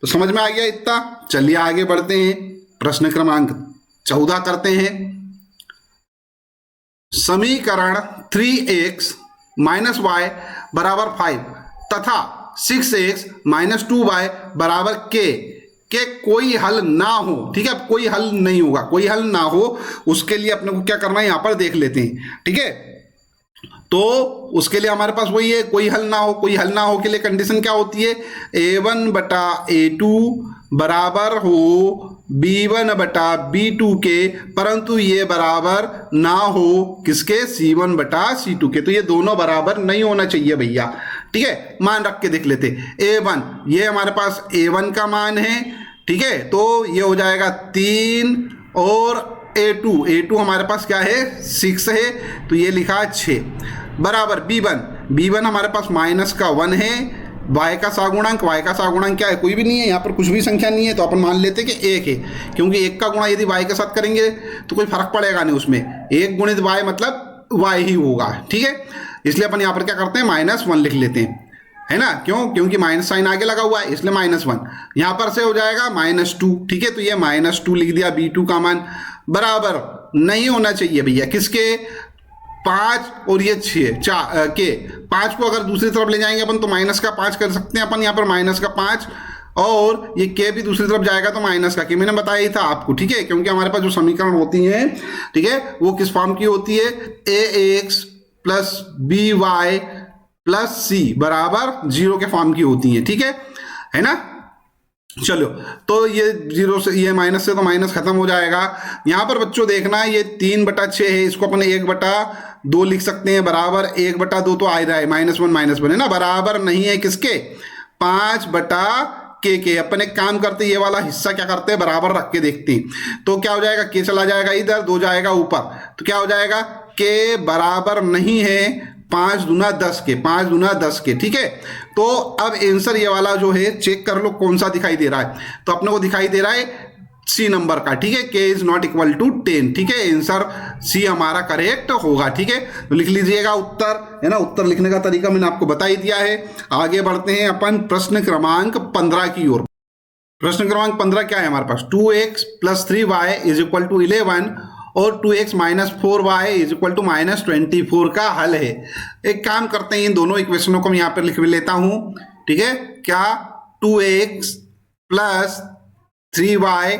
तो समझ में आ गया इतना। चलिए आगे बढ़ते हैं, प्रश्न क्रमांक 14 करते हैं। समीकरण 3x माइनस वाई बराबर 5 तथा 6x माइनस 2y बराबर के कोई हल ना हो। ठीक है, कोई हल नहीं होगा, कोई हल ना हो, उसके लिए अपने को क्या करना है, यहां पर देख लेते हैं। ठीक है, तो उसके लिए हमारे पास वही है, कोई हल ना हो। कोई हल ना हो के लिए कंडीशन क्या होती है, a1 बटा a2 बराबर हो b1 बटा b2 के, परंतु ये बराबर ना हो किसके, c1 बटा c2 के। तो ये दोनों बराबर नहीं होना चाहिए भैया। ठीक है, मान रख के देख लेते, a1, ये हमारे पास a1 का मान है। ठीक है, तो ये हो जाएगा 3, और a2 हमारे पास क्या है, 6 है, तो ये लिखा 6 बराबर b1 हमारे पास माइनस का 1 है, y का सगुणांक क्या है, कोई भी नहीं है, यहाँ पर कुछ भी संख्या नहीं है, तो अपन मान लेते कि 1 है, क्योंकि 1 का गुणा यदि y के साथ करेंगे तो कोई फर्क पड़ेगा नहीं उसमें, 1 गुणित y मतलब y ही होगा। ठीक है, इसलिए अपन यहाँ पर क्या करते हैं, -1 लिख लेते हैं, है ना, क्योंकि माइनस साइन आगे लगा हुआ है, इसलिए -1। यहाँ पर से हो जाएगा -2। ठीक है, तो ये -2 लिख दिया, b2 का मान बराबर नहीं होना चाहिए भैया किसके, 5 और ये 6 के 5 को अगर दूसरी तरफ ले जाएंगे अपन तो -5 कर सकते हैं अपन, यहाँ पर -5 और ये के भी दूसरी तरफ जाएगा तो माइनस का के, मैंने बताया ही था आपको, ठीक है, क्योंकि हमारे पास जो समीकरण होती हैं, ठीक है, वो किस फॉर्म की होती है, A X plus B Y plus C बराबर 0 के फॉर्म की होती है, ठीक है ना। चलो, तो ये 0 से, ये माइनस से तो माइनस खत्म हो जाएगा। यहां पर बच्चों देखना, ये 3/6 है, इसको अपन 1/2 लिख सकते हैं, बराबर 1/2 तो आ रहा है, -1 है ना, बराबर नहीं है किसके, 5/के के। अपन एक काम करते हैं, ये वाला हिस्सा क्या करते हैं, बराबर रख के देखते हैं, तो क्या हो जाएगा, के चला जाएगा इधर, 2 जाएगा ऊपर, तो क्या हो जाएगा, के बराबर नहीं है 5 दूना 10 के, 5 दूना 10 के, ठीक है। तो अब आंसर ये वाला जो है चेक कर लो कौन सा दिखाई दे रहा है, तो अपने को दिखाई दे रहा है सी नंबर का, ठीक है, के इज नॉट इक्वल टू 10, ठीक है, आंसर सी हमारा करेक्ट होगा, ठीक है। तो लिख लीजिएगा उत्तर, है ना, उत्तर लिखने का तरीका मैंने आपको बता ही दिया है। आगे बढ़ते हैं अपन प्रश्न क्रमांक 15 की ओर। प्रश्न क्रमांक 15 क्या है हमारे पास, 2x + 3y = 11 और 2x - 4y = -24 का हल है। एक काम करते हैं, इन दोनों इक्वेशनों को मैं यहाँ पर लिख लेता हूं, ठीक है, क्या 2x + 3y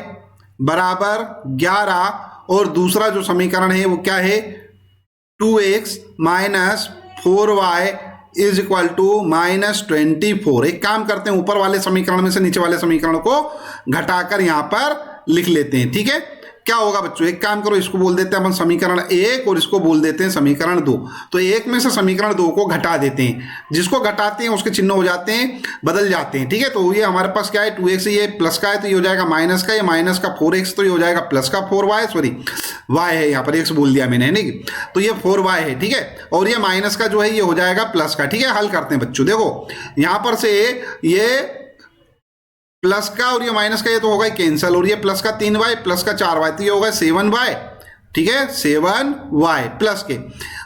बराबर 11 और दूसरा जो समीकरण है वो क्या है, 2x - 4y = -24। एक काम करते हैं, ऊपर वाले समीकरण में से नीचे वाले समीकरण को घटाकर यहां पर लिख लेते हैं, ठीक है। क्या होगा बच्चों, एक काम करो, इसको बोल देते हैं अपन समीकरण 1 और इसको बोल देते हैं समीकरण 2। तो 1 में से समीकरण 2 को घटा देते हैं, जिसको घटाते हैं उसके चिन्ह हो जाते हैं, बदल जाते हैं, ठीक है। तो ये हमारे पास क्या है, 2x, ये प्लस का है तो ये हो जाएगा माइनस का, ये माइनस का 4x तो ये हो जाएगा प्लस का 4y, सॉरी y है, यहाँ पर x बोल दिया मैंने, नहीं, तो ये 4y है, ठीक है, और ये माइनस का जो है ये हो जाएगा प्लस का, ठीक है। हल करते हैं बच्चों, देखो यहाँ पर से ये प्लस का और ये माइनस का ये तो होगा कैंसल, और ये प्लस का 3y प्लस का 4y तो ये होगा 7y, ठीक है, 7y प्लस के,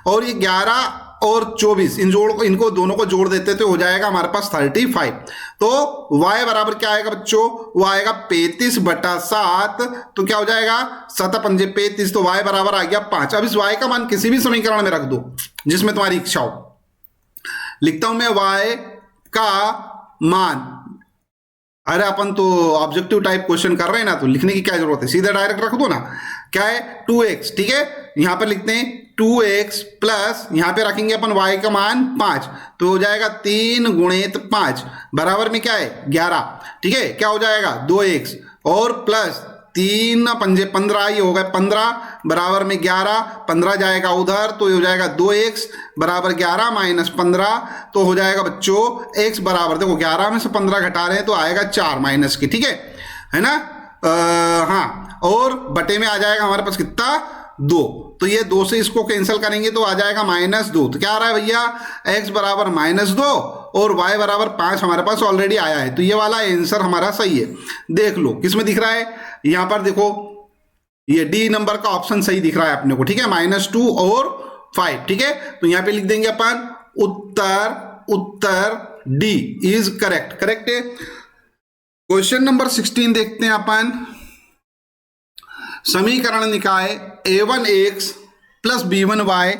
और ये 11 और 24 इनको दोनों को जोड़ देते तो हो जाएगा हमारे पास 35। तो y बराबर क्या आएगा बच्चों, वो आएगा 35/7, तो क्या हो जाएगा 7 पंजे 35, तो y बराबर आ गया 5। अब इस y का मान किसी भी समीकरण में रख दो जिसमें तुम्हारी इच्छा हो। लिखता हूं मैं y का मान, अरे अपन तो ऑब्जेक्टिव टाइप क्वेश्चन कर रहे हैं ना, तो लिखने की क्या जरूरत है, सीधा डायरेक्ट रख दो ना। क्या है 2x, ठीक है, यहां पर लिखते हैं 2x प्लस, यहां पे रखेंगे अपन y का मान 5, तो हो जाएगा 3 × 5 बराबर में क्या है 11, ठीक है। क्या हो जाएगा 2x और प्लस 3 पंजे 15, ये हो गए 15 बराबर में 11, 15 जाएगा उधर तो ये हो जाएगा 2x बराबर 11 - 15, तो हो जाएगा बच्चों x बराबर, देखो 11 में से 15 घटा रहे हैं तो आएगा 4 माइनस की, ठीक है ना। हाँ, और बटे में आ जाएगा हमारे पास कितना 2, तो ये 2 से इसको कैंसिल करेंगे तो आ जाएगा -2, तो क्या आ रहा है भैया, x बराबर -2 और y बराबर 5 हमारे पास ऑलरेडी आया है, तो ये वाला आंसर हमारा सही है। देख लो किसमें दिख रहा है, यहां पर देखो ये डी नंबर का ऑप्शन सही दिख रहा है अपने को, ठीक है, -2 और 5, ठीक है। तो यहां पे लिख देंगे अपन उत्तर डी इज करेक्ट है। क्वेश्चन नंबर 16 देखते हैं अपन। समीकरण निकाय a1x + b1y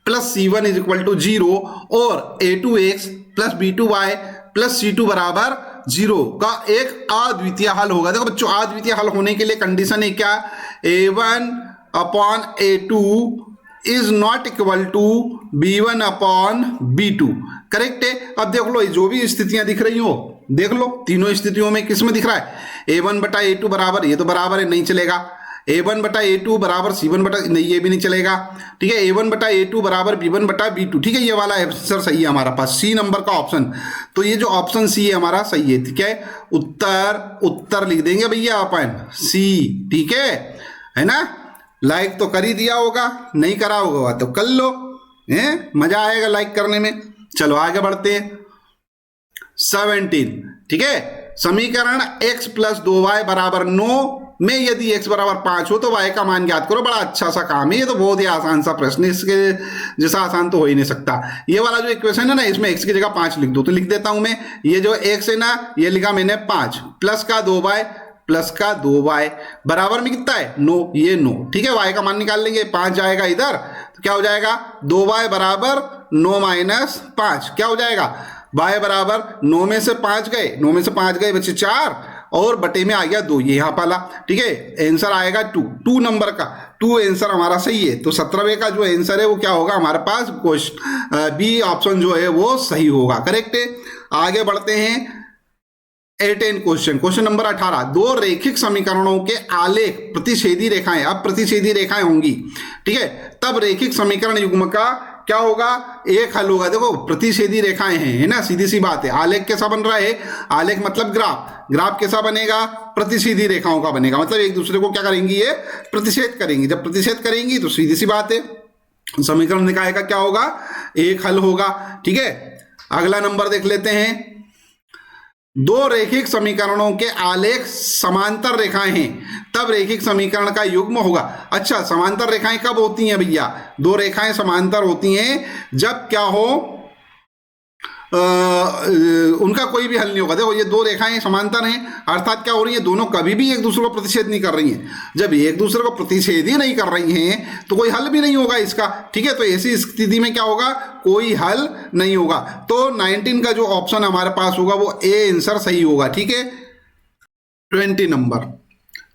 + c1 = 0 और a2x + b2y + c2 बराबर 0 का एक अद्वितीय हल होगा। देखो बच्चों, अद्वितीय हल होने के लिए कंडीशन है क्या, a1/a2 is not equal to b1/b2, correct है। अब देख लो जो भी स्थितियां दिख रही हो, देख लो तीनों स्थितियों में किस में दिख रहा है, a1/a2 बराबर, ये तो बराबर है, नहीं चलेगा, a1/a2 बराबर c1 नहीं, ये भी नहीं चलेगा, ठीक है, a1/a2 बराबर b1/b2, ठीक है, ये वाला आंसर सही है हमारा पास, सी नंबर का ऑप्शन। तो ये जो ऑप्शन सी है हमारा सही है, ठीक है। उत्तर लिख देंगे भैया अपन सी, ठीक है ना। लाइक तो कर ही दिया होगा, नहीं करा होगा तो कर लो, मजा आएगा लाइक करने में। चलो आगे बढ़ते हैं। 17, ठीक है, समीकरण x + 2y = 9 में यदि x बराबर 5 हो तो y का मान ज्ञात करो। बड़ा अच्छा सा काम है, ये तो बहुत ही आसान सा प्रश्न है, इसके जैसा आसान तो हो ही नहीं सकता। ये वाला जो इक्वेशन है ना, इसमें x की जगह 5 लिख दो, तो लिख देता हूं मैं, ये जो x है ना, ये लिखा मैंने 5 प्लस का 2y बराबर में कितना है 9, ये 9, ठीक है। y का मान निकाल लेंगे, 5 जाएगा इधर, तो क्या हो जाएगा 2y बराबर 9 - 5, क्या हो जाएगा y बराबर 9 में से 5 गए, 9 में से 5 गए बचे 4 और बटे में आ गया 2, ये यहाँ पाला। ठीक है, आंसर आएगा 2 नंबर का 2 आंसर हमारा सही है। तो 17वें का जो आंसर है वो क्या होगा हमारे पास, क्वेश्चन बी ऑप्शन जो है वो सही होगा, करेक्ट है। आगे बढ़ते हैं 18 क्वेश्चन नंबर 18। दो रैखिक समीकरणों के आलेख प्रतिच्छेदी रेखाएं, अब प्रतिच्छेदी रेखाएं होंगी, ठीक है, तब रैखिक समीकरण युग्म का क्या होगा, एक हल होगा। देखो प्रतिच्छेदी रेखाएं हैं, है ना, सीधी सी बात है। आलेख कैसा बन रहा है, आलेख मतलब ग्राफ कैसा बनेगा, प्रतिच्छेदी रेखाओं का बनेगा, मतलब एक दूसरे को क्या करेंगी, ये प्रतिच्छेद करेंगी। जब प्रतिच्छेद करेंगी तो सीधी सी बात है समीकरण निकाय का क्या होगा, एक हल होगा। ठीक है, अगला नंबर देख लेते हैं। दो रैखिक समीकरणों के आलेख समांतर रेखाएं हैं, तब रैखिक समीकरण का युग्म होगा। अच्छा, समांतर रेखाएं कब होती हैं भैया, दो रेखाएं समांतर होती हैं जब क्या हो, उनका कोई भी हल नहीं होगा। देखो ये दो रेखाएं समांतर हैं, अर्थात क्या हो रही है, दोनों कभी भी एक दूसरे को प्रतिच्छेद नहीं कर रही हैं। जब एक दूसरे को प्रतिच्छेद ही नहीं कर रही हैं तो कोई हल भी नहीं होगा इसका। ठीक है, तो ऐसी स्थिति में क्या होगा, कोई हल नहीं होगा। तो 19 का जो ऑप्शन हमारे पास होगा वो ए आंसर सही होगा। ठीक है, 20 नंबर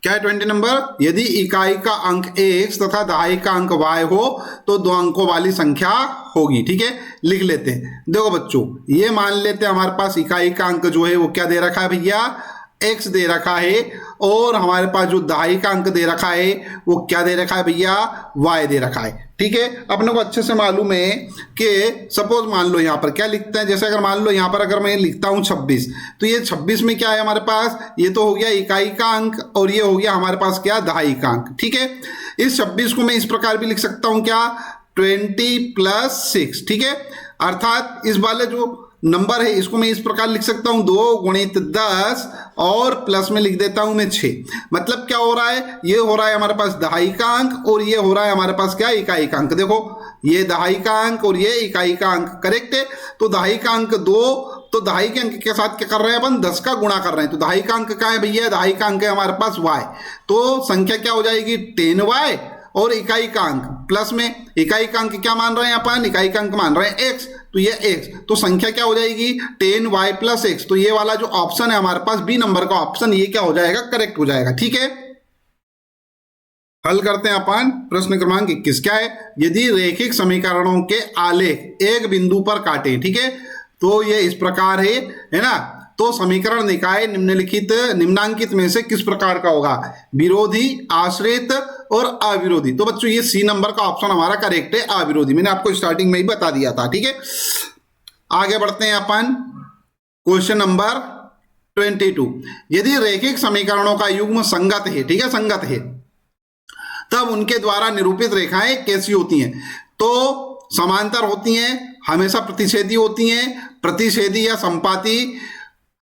क्या है, 20 नंबर, यदि इकाई का अंक x तथा दहाई का अंक y हो तो दो अंकों वाली संख्या होगी। ठीक है, लिख लेते हैं। देखो बच्चों, ये मान लेते हैं हमारे पास इकाई का अंक जो है वो क्या दे रखा है भैया, x दे रखा है, और हमारे पास जो दहाई का अंक दे रखा है वो क्या दे रखा है भैया, y दे रखा है। ठीक है, अपने को अच्छे से मालूम है कि सपोज मान लो यहाँ पर क्या लिखते हैं, जैसे अगर मान लो यहाँ पर अगर मैं लिखता हूँ 26, तो ये 26 में क्या है हमारे पास, ये तो हो गया इकाई का अंक और ये हो गया हमारे पास क्या, दहाई का अंक। ठीक है, इस 26 को मैं इस प्रकार भी लिख सकता हूँ क्या, 20 + 6। ठीक है, अर्थात इस वाले जो नंबर है इसको मैं इस प्रकार लिख सकता हूं, 2 × 10 और प्लस में लिख देता हूं मैं 6। मतलब क्या हो रहा है, ये हो रहा है हमारे पास दहाई का अंक और ये हो रहा है हमारे पास क्या, इकाई का अंक। देखो ये दहाई का अंक और ये इकाई का अंक, करेक्ट है। तो दहाई का अंक 2, तो दहाई के अंक के साथ क्या कर रहे हैं अपन, 10 का गुणा कर रहे हैं। तो दहाई का अंक क्या है भैया, दहाई का अंक है हमारे पास y, तो संख्या क्या हो जाएगी 10y, और इकाई का अंक प्लस में, इकाई का अंक क्या मान रहे हैं अपन, इकाई का अंक मान रहे हैं x, तो ये x, तो संख्या क्या हो जाएगी 10y + x। तो ये वाला जो ऑप्शन है हमारे पास बी नंबर का ऑप्शन, ये क्या हो जाएगा, करेक्ट हो जाएगा। ठीक है, हल करते हैं अपन प्रश्न क्रमांक 21। क्या है, यदि रैखिक समीकरणों के आलेख एक बिंदु पर काटे, ठीक है, तो ये इस प्रकार है ना, तो समीकरण निकाय निम्नांकित में से किस प्रकार का होगा, विरोधी, आश्रित और अविरोधी। तो बच्चों ये सी नंबर का ऑप्शन हमारा करेक्ट है, अविरोधी। मैंने आपको स्टार्टिंग में ही बता दिया था। ठीक है, आगे बढ़ते हैं अपन क्वेश्चन नंबर 22। यदि रैखिक समीकरणों का युग्म संगत है, ठीक है, संगत है, तब उनके द्वारा निरूपित रेखाएं कैसी होती हैं। तो समांतर होती हैं, हमेशा प्रतिच्छेदी होती हैं, प्रतिच्छेदी या संपाती,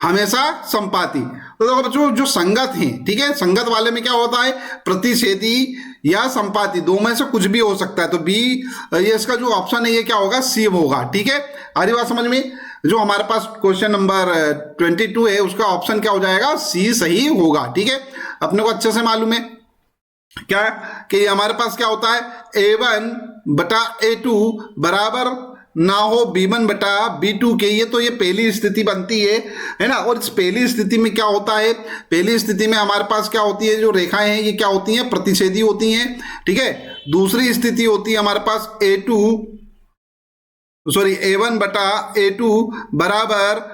हमेशा संपाती। तो देखो बच्चों जो संगत हैं, ठीक है, संगत वाले में क्या होता है, प्रतिच्छेदी या संपाती, दो में से कुछ भी हो सकता है। तो बी, ये इसका जो ऑप्शन है ये क्या होगा, सी होगा। ठीक है, आ रही बात समझ में। जो हमारे पास क्वेश्चन नंबर 22 है उसका ऑप्शन क्या हो जाएगा, सी सही होगा। ठीक है, अपने को अच्छे से मालूम है क्या कि हमारे पास क्या होता है, a1/a2 बराबर ना हो b1/b2 के, ये तो ये पहली स्थिति बनती है ना। और इस पहली स्थिति में क्या होता है, पहली स्थिति में हमारे पास क्या होती है, जो रेखाएं हैं ये क्या होती हैं, प्रतिच्छेदी होती हैं। ठीक है, दूसरी स्थिति होती है हमारे पास a1/a2 बराबर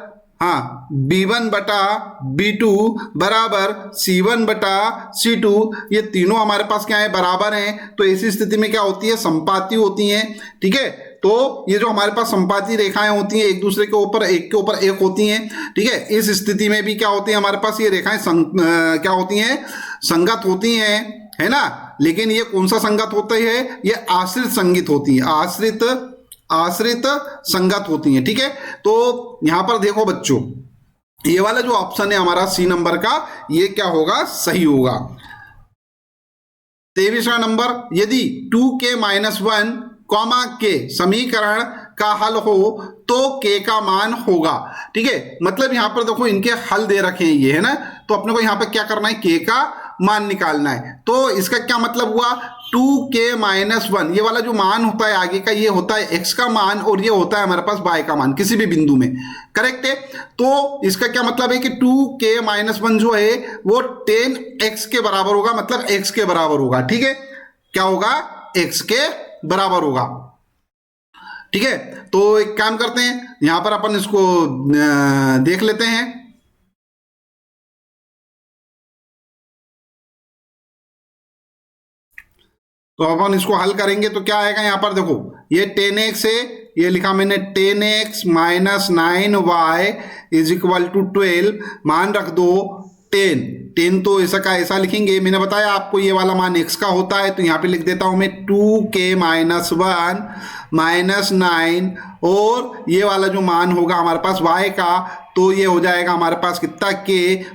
b1/b2 बराबर c1/c2, ये तीनों हमारे पास क्या है, बराबर हैं। तो ऐसी स्थिति में क्या होती है, संपाती होती हैं। ठीक है, तो ये जो हमारे पास संपाती रेखाएं होती हैं एक दूसरे के ऊपर एक होती हैं। ठीक है, इस स्थिति में भी क्या होती है हमारे पास, ये रेखाएं क्या होती हैं, संगत होती हैं, है ना। लेकिन ये कौन सा संगत होता है, ये आश्रित संगत होती है, आश्रित संगत होती हैं। ठीक है, तो यहां पर देखो बच्चों, ये वाला जो ऑप्शन है हमारा सी नंबर का, ये क्या होगा, सही होगा। 23वां नंबर, यदि 2k-1 के समीकरण का हल हो तो k का मान होगा। ठीक है, मतलब यहां पर देखो इनके हल दे रखे हैं ये, है ना। तो अपने को यहां पर क्या करना है, k का मान निकालना है। तो इसका क्या मतलब हुआ, 2k-1 ये वाला जो मान होता है आगे का, ये होता है x का मान और ये होता है हमारे पास y का मान किसी भी बिंदु में, करेक्ट है। तो इसका क्या मतलब है कि 2k-1 जो है वो 10x के बराबर होगा, मतलब x के बराबर होगा, ठीक है। क्या होगा, x के बराबर होगा, ठीक है। तो एक काम करते हैं, यहां पर अपन इसको देख लेते हैं। तो अपन इसको हल करेंगे तो क्या आएगा, यहां पर देखो ये 10x है, ये लिखा मैंने 10x minus 9y is equal to 12, मान रख दो 10। 10 तो ऐसा का ऐसा लिखेंगे, मैंने बताया आपको ये वाला मान x का होता है, तो यहां पे लिख देता हूं मैं 2k-1 माइनस 9, और ये वाला जो मान होगा हमारे पास y का, तो ये हो जाएगा हमारे पास कितना, k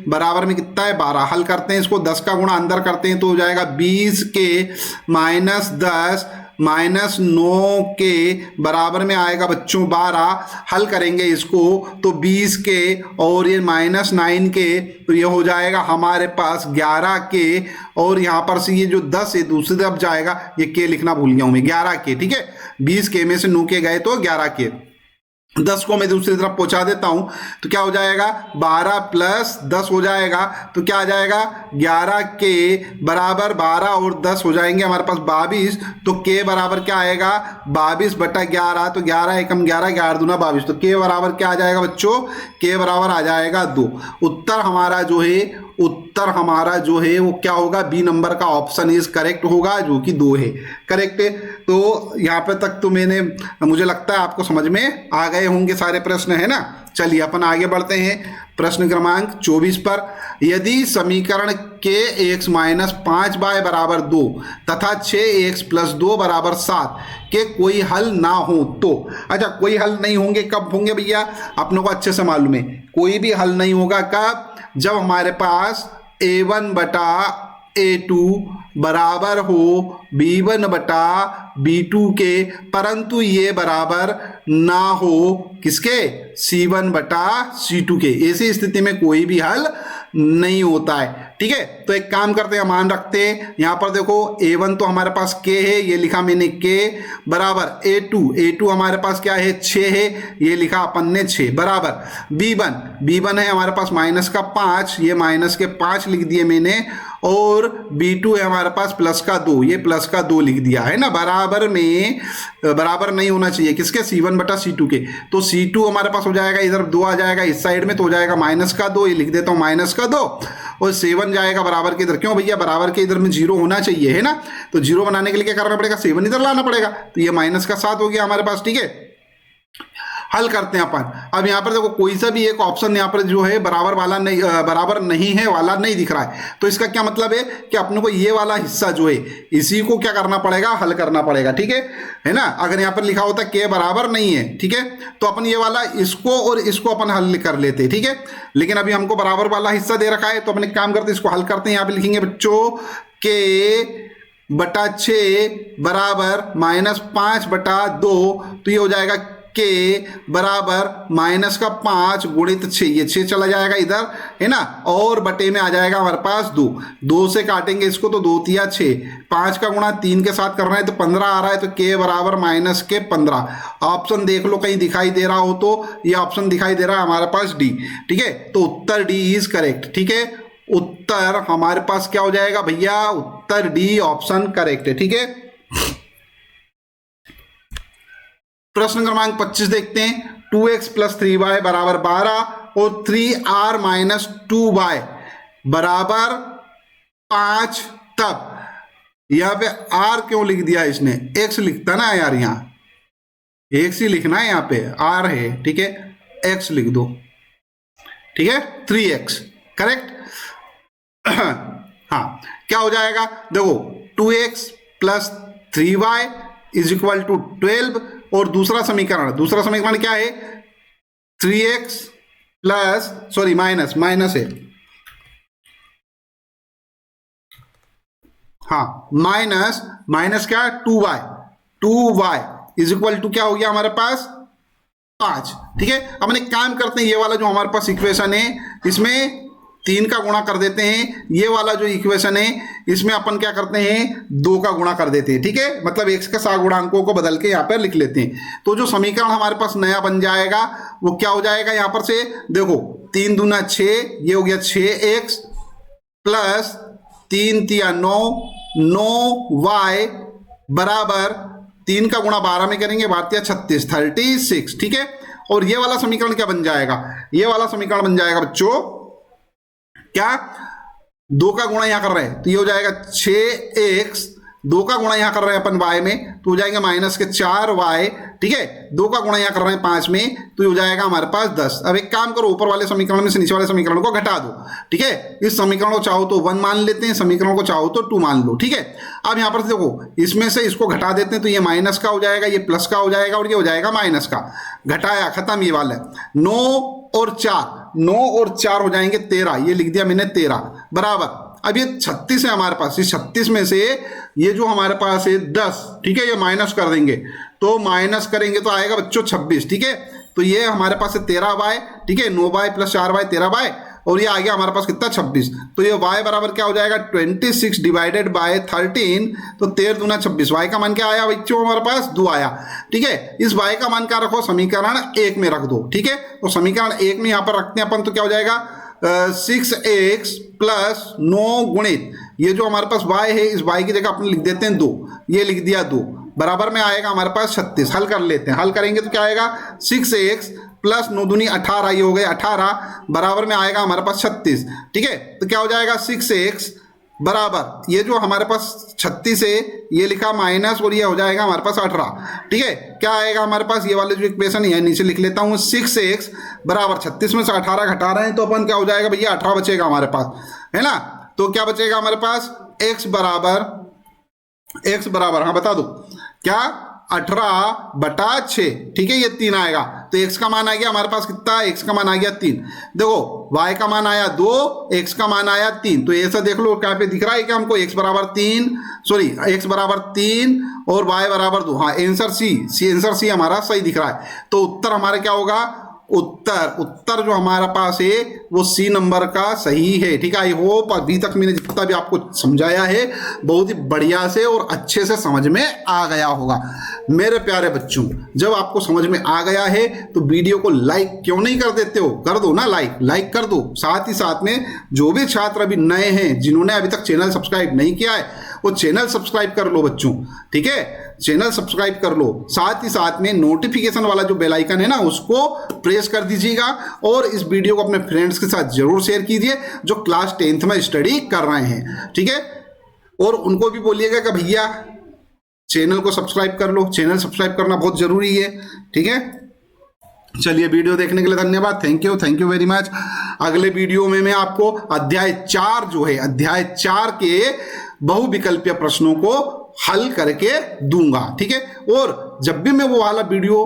बराबर में कितना है 12। हल करते हैं इसको, 10 का गुणा अंदर करते हैं तो हो जाएगा 20k माइनस 10 माइनस 9 के बराबर में आएगा बच्चों 12। हल करेंगे इसको तो 20 के और ये माइनस 9 के, तो ये हो जाएगा हमारे पास 11 के, और यहाँ पर से ये जो 10 है दूसरी तरफ जाएगा, ये के लिखना भूल गया हूं मैं, 11 के, ठीक है। 20 के में से 9 के गए तो 11 के, 10 को मैं दूसरी तरफ पहुंचा देता हूं तो क्या हो जाएगा 12 प्लस 10 हो जाएगा, तो क्या आ जाएगा 11 के बराबर 12 और 10 हो जाएंगे हमारे पास 22, तो के बराबर क्या आएगा 22/11, तो 11 एकम 11, 11 दूना 22, तो के बराबर क्या आ जाएगा बच्चों, के बराबर आ जाएगा 2। उत्तर हमारा जो है, उत्तर हमारा जो है वो क्या होगा, बी नंबर का ऑप्शन इज करेक्ट होगा, जो कि 2 है, करेक्ट है। तो यहाँ पे तक तो मैंने, मुझे लगता है आपको समझ में आ गए होंगे सारे प्रश्न, है ना। चलिए अपन आगे बढ़ते हैं प्रश्न क्रमांक 24 पर। यदि समीकरण kx माइनस 5y बराबर 2 तथा 6x प्लस 2 बराबर 7 के कोई हल ना हो तो, अच्छा कोई हल नहीं होंगे कब होंगे भैया, अपनों को अच्छे से मालूम है, कोई भी हल नहीं होगा कब, जब हमारे पास a1 बटा a2 बराबर हो b1 बटा b2 के, परंतु ये बराबर ना हो किसके, c1 बटा c2 के। ऐसी स्थिति में कोई भी हल नहीं होता है, ठीक है। तो एक काम करते हैं, मान रखते हैं, यहां पर देखो a1 तो हमारे पास k है, ये लिखा मैंने k बराबर a2 हमारे पास क्या है 6 है, ये लिखा अपन ने 6 बराबर b1 है हमारे पास माइनस का 5, ये माइनस के 5 लिख दिए मैंने, और b2 है हमारे पास प्लस का 2, ये प्लस का 2 लिख दिया है ना। बराबर में, बराबर नहीं होना चाहिए किसके, c1 बटा c2 के, तो c2 हमारे पास हो जाएगा इधर 2 आ जाएगा इस साइड में, तो हो जाएगा माइनस का 2, ये लिख देता हूं माइनस का 2, और 7 जाएगा बराबर के इधर, क्यों भैया बराबर के इधर में 0 होना चाहिए, है ना। तो 0 बनाने के लिए क्या करना पड़ेगा, 7 इधर लाना पड़ेगा, तो ये माइनस का 7 हो गया हमारे पास, ठीक है। हल करते हैं अपन। अब यहाँ पर देखो कोई सा भी एक ऑप्शन यहाँ पर जो है बराबर वाला नहीं, बराबर नहीं है वाला नहीं दिख रहा है, तो इसका क्या मतलब है कि अपने को ये वाला हिस्सा जो है इसी को क्या करना पड़ेगा, हल करना पड़ेगा, ठीक है ना। अगर यहाँ पर लिखा होता के बराबर नहीं है, ठीक है, तो अपन ये वाला इसको और इसको अपन हल कर लेते, ठीक है। लेकिन अभी हमको बराबर वाला हिस्सा दे रखा है, तो अपन एक काम करते इसको हल करते हैं। यहाँ पे लिखेंगे बच्चों के बटा 6 बराबर माइनस 5/2, तो ये हो जाएगा के बराबर माइनस का 5 गुणित 6, ये 6 चला जाएगा इधर, है ना, और बटे में आ जाएगा हमारे पास 2 से काटेंगे इसको तो 2 तिया 6, 5 का गुणा 3 के साथ करना है तो 15 आ रहा है, तो के बराबर माइनस के 15। ऑप्शन देख लो कहीं दिखाई दे रहा हो तो, ये ऑप्शन दिखाई दे रहा है हमारे पास डी, ठीक है। तो उत्तर डी इज करेक्ट, ठीक है। उत्तर हमारे पास क्या हो जाएगा भैया, उत्तर डी ऑप्शन करेक्ट है, ठीक है। प्रश्न क्रमांक 25 देखते हैं। 2x प्लस 3y बराबर 12 और 3r माइनस 2y बराबर 5, तब यहां पे r क्यों लिख दिया इसने, x लिखता ना यार, यहां x ही लिखना है, यहां पे r है, ठीक है, x लिख दो, ठीक है, 3x करेक्ट। हाँ क्या हो जाएगा, देखो 2x plus 3y is equal to 12, और दूसरा समीकरण क्या है, 3x प्लस सॉरी माइनस है, हाँ माइनस क्या, 2y इज इक्वल टू क्या हो गया हमारे पास 5, ठीक है। अब एक काम करते हैं, ये वाला जो हमारे पास इक्वेशन है इसमें 3 का गुणा कर देते हैं, ये वाला जो इक्वेशन है इसमें अपन क्या करते हैं 2 का गुणा कर देते हैं, ठीक है, मतलब x के सहगुणांकों को बदल के यहाँ पर लिख लेते हैं। तो जो समीकरण हमारे पास नया बन जाएगा वो क्या हो जाएगा, यहाँ पर से देखो 3 दूना 6, ये हो गया 6x प्लस 3 तिया 9, 9y बराबर 3 का गुणा 12 में करेंगे, 12 36, 36, ठीक है। और ये वाला समीकरण क्या बन जाएगा, ये वाला समीकरण बन जाएगा बच्चों क्या, 2 का गुणा यहां कर रहे हैं तो ये हो जाएगा 6x, 2 का गुणा यहां कर रहे हैं अपन y में तो हो जाएगा माइनस के 4y, ठीक है, 2 का गुणा यहां कर रहे हैं 5 में तो ये हो जाएगा हमारे पास 10। अब एक काम करो, ऊपर वाले समीकरण में से नीचे वाले समीकरण को घटा दो, ठीक है, इस समीकरण को चाहो तो 1 मान लेते हैं, समीकरण को चाहो तो 2 मान लो, ठीक है। अब यहां पर देखो इसमें से इसको घटा देते हैं तो ये माइनस का हो जाएगा, ये प्लस का हो जाएगा और ये हो जाएगा माइनस का, घटाया खत्म, ये वाला 9 और 4 हो जाएंगे 13, ये लिख दिया मैंने 13 बराबर। अब ये 36 है हमारे पास, इस 36 में से ये जो हमारे पास है 10, ठीक है, ये माइनस कर देंगे तो माइनस करेंगे तो आएगा बच्चों 26, ठीक है। तो ये हमारे पास है 13y, ठीक है, 9y प्लस 4y 13y और ये आ गया हमारे पास कितना 26। तो ये y बराबर क्या हो जाएगा 26 डिवाइडेड बाय 13, तो 13 दूना 26, y का मान क्या आया बच्चों हमारे पास 2 आया, ठीक है। इस y का मान क्या रखो, समीकरण 1 में रख दो, ठीक है। तो समीकरण 1 में यहाँ पर रखते हैं अपन तो क्या हो जाएगा 6x प्लस 9 गुणित ये जो हमारे पास y है, इस y की जगह अपन लिख देते हैं 2, ये लिख दिया 2 बराबर में आएगा हमारे पास 36। हल कर लेते हैं, हल करेंगे तो क्या आएगा 6x प्लस 9 दूनी 18, ये हो गए 18 बराबर में आएगा हमारे पास 36, ठीक है। तो क्या हो जाएगा 6x बराबर ये जो हमारे पास 36 है ये लिखा माइनस और ये हो जाएगा हमारे पास 18, ठीक है। क्या आएगा हमारे पास, ये वाले जो इक्वेशन है नीचे लिख लेता हूँ, 6x बराबर 36 में से 18 घटा रहे हैं तो अपन क्या हो जाएगा भैया 18 बचेगा हमारे पास, है ना। तो क्या बचेगा हमारे पास x बराबर हाँ बता दो क्या 18/6, ठीक है, ये 3 आएगा तो x का मान आ गया हमारे पास कितना, x का मान आ गया 3। देखो y का मान आया 2, x का मान आया 3, तो ऐसा देख लो क्या पे दिख रहा है कि हमको x बराबर 3 और y बराबर 2, हाँ आंसर सी हमारा सही दिख रहा है। तो उत्तर हमारा क्या होगा, उत्तर जो हमारा पास है वो सी नंबर का सही है, ठीक है। आई होप अभी तक मैंने जितना भी आपको समझाया है बहुत ही बढ़िया से और अच्छे से समझ में आ गया होगा। मेरे प्यारे बच्चों, जब आपको समझ में आ गया है तो वीडियो को लाइक क्यों नहीं कर देते हो, कर दो ना, लाइक कर दो। साथ ही साथ में जो भी छात्र अभी नए हैं जिन्होंने अभी तक चैनल सब्सक्राइब नहीं किया है वो चैनल सब्सक्राइब कर लो बच्चों, ठीक है, चैनल सब्सक्राइब कर लो। साथ ही साथ में नोटिफिकेशन वाला जो बेल आइकन है ना उसको प्रेस कर दीजिएगा और इस वीडियो को अपने फ्रेंड्स के साथ जरूर शेयर कीजिए जो क्लास 10th में स्टडी कर रहे हैं, ठीक है। और उनको भी बोलिएगा कि भैया चैनल को सब्सक्राइब कर लो, चैनल सब्सक्राइब करना बहुत जरूरी है, ठीक है। चलिए वीडियो देखने के लिए धन्यवाद, थैंक यू वेरी मच। अगले वीडियो में मैं आपको अध्याय 4 जो है अध्याय 4 के बहुविकल्पीय प्रश्नों को हल करके दूंगा, ठीक है। और जब भी मैं वो वाला वीडियो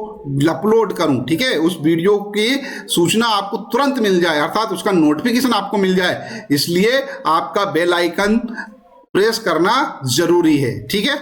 अपलोड करूं, ठीक है, उस वीडियो की सूचना आपको तुरंत मिल जाए, अर्थात उसका नोटिफिकेशन आपको मिल जाए, इसलिए आपका बेल आइकन प्रेस करना जरूरी है, ठीक है।